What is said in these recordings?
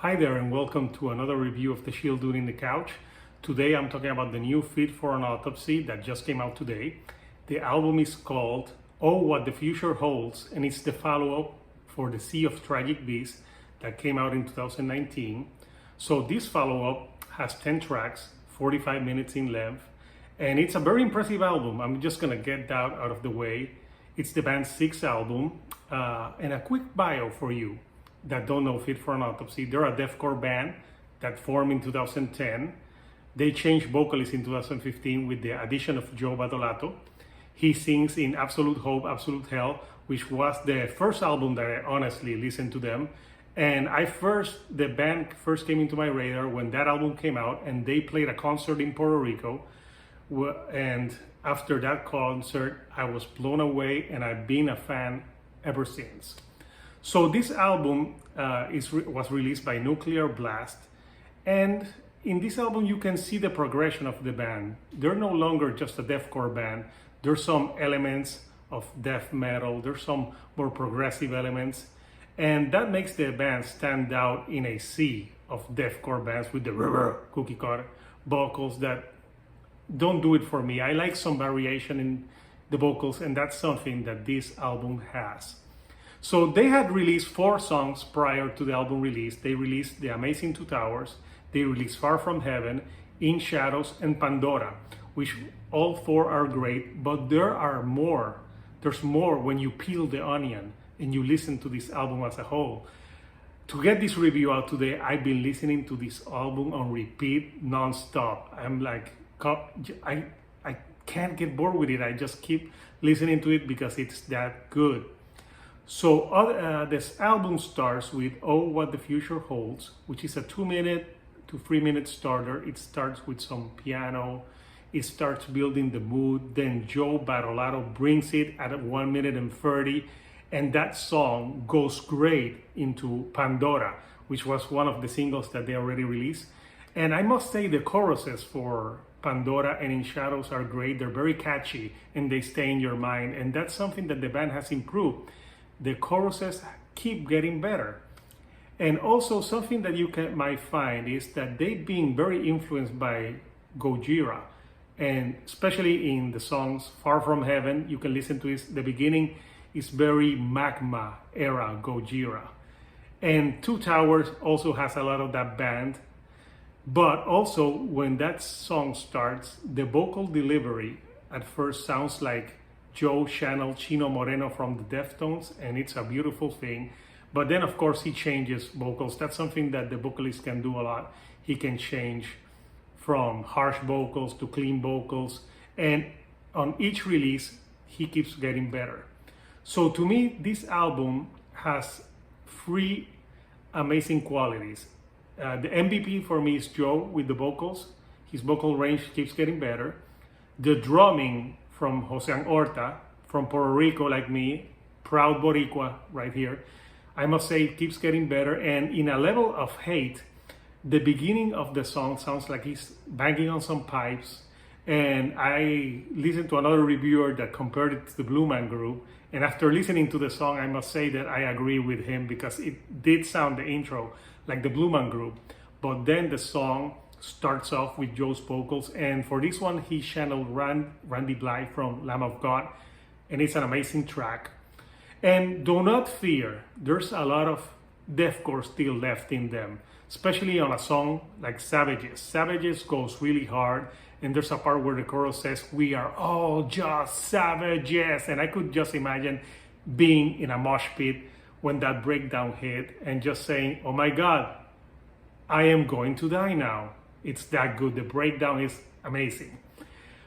Hi there and welcome to another review of The Shield Dude in the Couch. Today I'm talking about the new Fit for an Autopsy that just came out today. The album is called Oh What the Future Holds, and it's the follow-up for The Sea of Tragic Beasts that came out in 2019. So this follow-up has 10 tracks, 45 minutes in length, and it's a very impressive album. I'm just gonna get that out of the way. It's the band's sixth album, and a quick bio for you that don't know Fit for an Autopsy. They're a deathcore band that formed in 2010. They changed vocalists in 2015 with the addition of Joe Badolato. He sings in Absolute Hope, Absolute Hell, which was the first album that I honestly listened to them. And the band first came into my radar when that album came out, and they played a concert in Puerto Rico. And after that concert, I was blown away, and I've been a fan ever since. So this album was released by Nuclear Blast, and in this album you can see the progression of the band. They're no longer just a deathcore band. There's some elements of death metal, there's some more progressive elements, and that makes the band stand out in a sea of deathcore bands with the cookie cutter vocals that don't do it for me. I like some variation in the vocals, and that's something that this album has. So they had released 4 songs prior to the album release. They released The Amazing Two Towers, they released Far From Heaven, In Shadows, and Pandora, which all 4 are great, but there are more. There's more when you peel the onion and you listen to this album as a whole. To get this review out today, I've been listening to this album on repeat non-stop. I'm like, I can't get bored with it. I just keep listening to it because it's that good. So this album starts with Oh What the Future Holds, which is a 2-minute to 3-minute starter. It starts with some piano. It starts building the mood. Then Joe Badolato brings it at 1 minute and 30. And that song goes great into Pandora, which was one of the singles that they already released. And I must say the choruses for Pandora and In Shadows are great. They're very catchy and they stay in your mind. And that's something that the band has improved. The choruses keep getting better. And also something that you might find is that they've been very influenced by Gojira. And especially in the songs Far From Heaven, you can listen to it. The beginning is very Magma era Gojira. And Two Towers also has a lot of that band. But also when that song starts, the vocal delivery at first sounds like Joe channeled Chino Moreno from the Deftones, and it's a beautiful thing. But then of course he changes vocals. That's something that the vocalist can do a lot. He can change from harsh vocals to clean vocals, and on each release he keeps getting better. So to me, this album has 3 amazing qualities. The MVP for me is Joe with the vocals. His vocal range keeps getting better. The drumming from Jose Horta, from Puerto Rico like me, proud Boricua right here, I must say it keeps getting better. And in a level of hate, the beginning of the song sounds like he's banging on some pipes. And I listened to another reviewer that compared it to the Blue Man Group. And after listening to the song, I must say that I agree with him because it did sound, the intro, like the Blue Man Group. But then the song starts off with Joe's vocals, and for this one he channeled Randy Blythe from Lamb of God, and it's an amazing track. And do not fear, there's a lot of deathcore still left in them, especially on a song like Savages. Savages goes really hard, and there's a part where the chorus says, "We are all just savages," and I could just imagine being in a mosh pit when that breakdown hit and just saying, "Oh my God, I am going to die now." It's that good. The breakdown is amazing.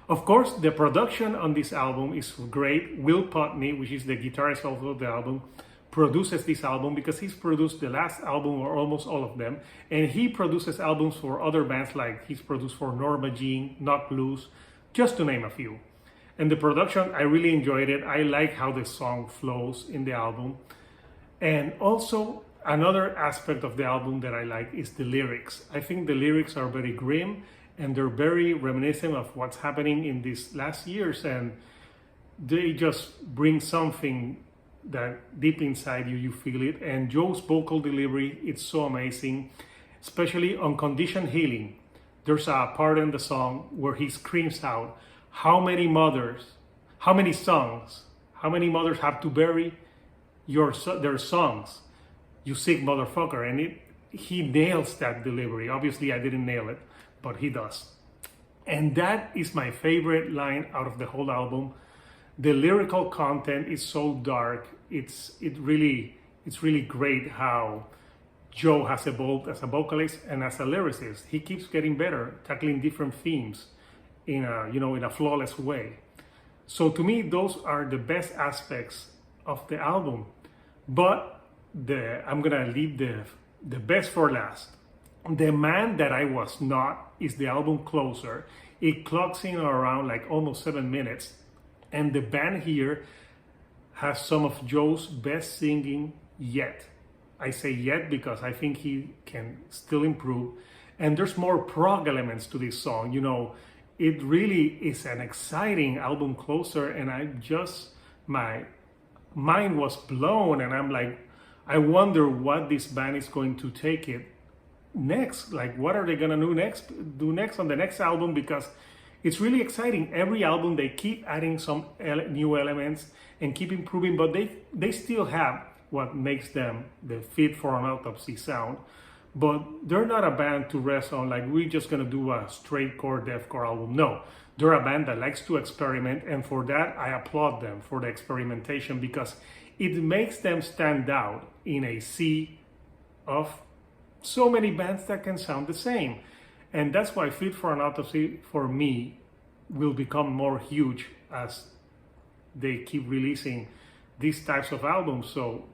Of course, the production on this album is great. Will Putney, which is the guitarist of the album, produces this album because he's produced the last album or almost all of them. And he produces albums for other bands, like he's produced for Norma Jean, Knock Loose, just to name a few. And the production, I really enjoyed it. I like how the song flows in the album. And also, another aspect of the album that I like is the lyrics. I think the lyrics are very grim and they're very reminiscent of what's happening in these last years, and they just bring something that deep inside you, you feel it. And Joe's vocal delivery, it's so amazing, especially on Condition Healing. There's a part in the song where he screams out, how many mothers have to bury their sons, you sick motherfucker. And he nails that delivery. Obviously I didn't nail it, but he does. And that is my favorite line out of the whole album. The lyrical content is so dark. It's really great how Joe has evolved as a vocalist and as a lyricist. He keeps getting better, tackling different themes in a flawless way. So to me, those are the best aspects of the album. But I'm gonna leave the best for last. The Man That I Was Not is the album closer. It clocks in around like almost 7 minutes. And the band here has some of Joe's best singing yet. I say yet because I think he can still improve. And there's more prog elements to this song. You know, it really is an exciting album closer. And my mind was blown. And I'm like, I wonder what this band is going to take it next. Like, what are they gonna do next on the next album? Because it's really exciting. Every album they keep adding some new elements and keep improving, but they still have what makes them the Fit for an Autopsy sound. But they're not a band to rest on, like we're just gonna do a straight core deathcore album. No, they're a band that likes to experiment, and for that I applaud them for the experimentation, because it makes them stand out in a sea of so many bands that can sound the same. And that's why Fit for an Autopsy, for me, will become more huge as they keep releasing these types of albums. So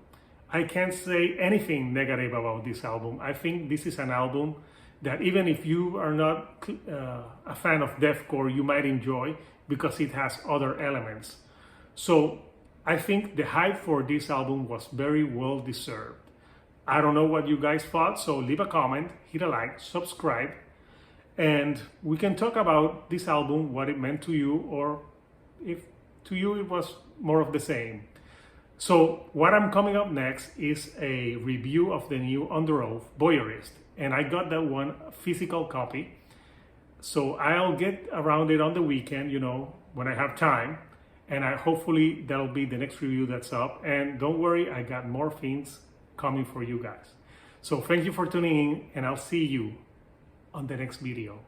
I can't say anything negative about this album. I think this is an album that even if you are not a fan of deathcore, you might enjoy, because it has other elements. So I think the hype for this album was very well deserved. I don't know what you guys thought, so leave a comment, hit a like, subscribe, and we can talk about this album, what it meant to you, or if to you it was more of the same. So what I'm coming up next is a review of the new Under Oath Voyeurist, and I got that one physical copy. So I'll get around it on the weekend, when I have time, and hopefully that'll be the next review that's up. And don't worry, I got more things coming for you guys. So thank you for tuning in, and I'll see you on the next video.